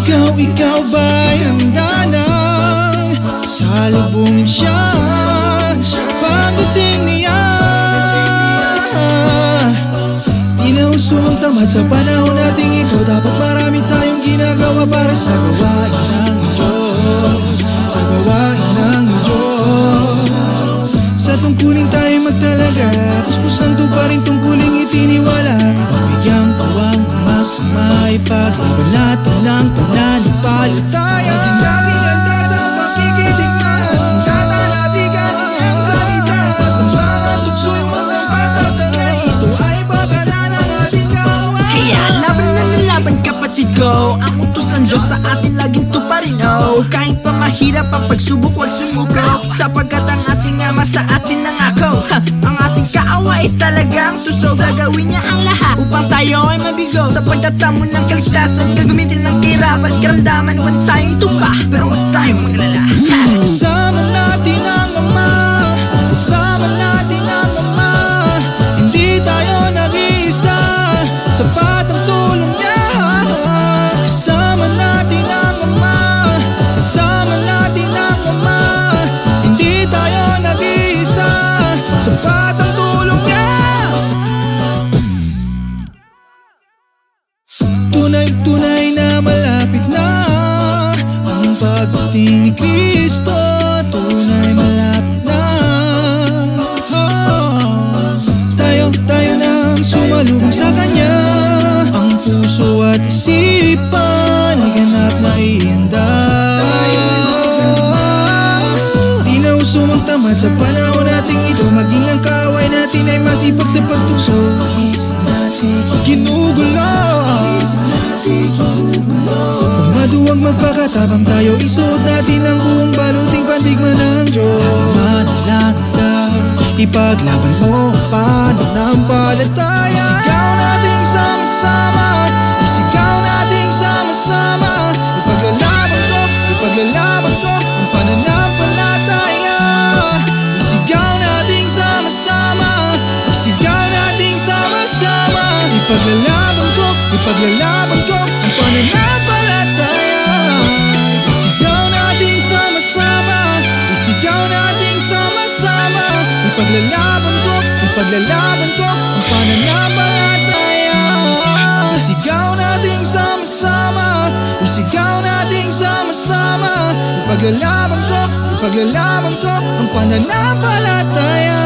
Ikaw ba'y handa nang salubungin siya pagdating niya? Di na uso ang tamad sa panahon nating ikaw. Dapat marami tayong ginagawa para sa gawain ng Diyos, sa gawain ng Diyos. Sa tungkulin tayo magtalaga, puspusang tuparin tungkuling itiniwala. Pagbigyan ko ang masama, ipaglaban natin ang pananampalataya. Ating laging handa sa makikitigmas, tatalati kaniyang salita. Sa mga tukso'y mga patatangay, ito ay pagkana ng ating kaaway. Kaya laban na nalaban kapatid ko, ang utos ng Diyos sa atin laging tuparin, oh. Kahit pa mahirap ang pagsubok, huwag sumuko, sapagkat ang ating Ama sa atin nangako. Ang ating kaaway talagang tuso, gagawin niya ang lahat upang tayo ay mabigo. Sa pagtatamon ng kaligtasan, gagamitin ng kahirapan, karamdaman, huwag tayo itumba, pero huwag tayo maglala. Kasama natin ang Ama, kasama natin ang Ama. Hindi tayo nag-iisa, sapat ang tulong niya. Kasama natin ang Ama, kasama natin ang Ama. Hindi tayo nag-iisa, sapat ang tulong niya. Tunay na malapit na ang pagdating ni Kristo. Tunay malapit na. Tayo nang sumalubong sa Kanya. Ang puso at isipan ay ganap na ihanda. Di na uso magtamad sa panahon nating ito, maging ang kaaway natin ay masipag sa pagtukso. Isip natin ginugulo, kung maduwag magpakatabang tayo, isuot natin ang buong baluting pandigma ng Diyos. Manalangin ka, ipaglaban mo ang pananampalataya. Isigaw natin sama-sama, isigaw natin sama-sama. Ipaglalaban ko ang pananampalataya. Isigaw natin sama-sama, isigaw natin sama-sama. Ipaglalaban ko ang pananampalataya. Isigaw natin sama-sama, isigaw natin sama-sama. Ipaglalaban ko ang pananampalataya. Isigaw natin sama-sama, isigaw natin sama-sama. Ipaglalaban ko ang pananampalataya.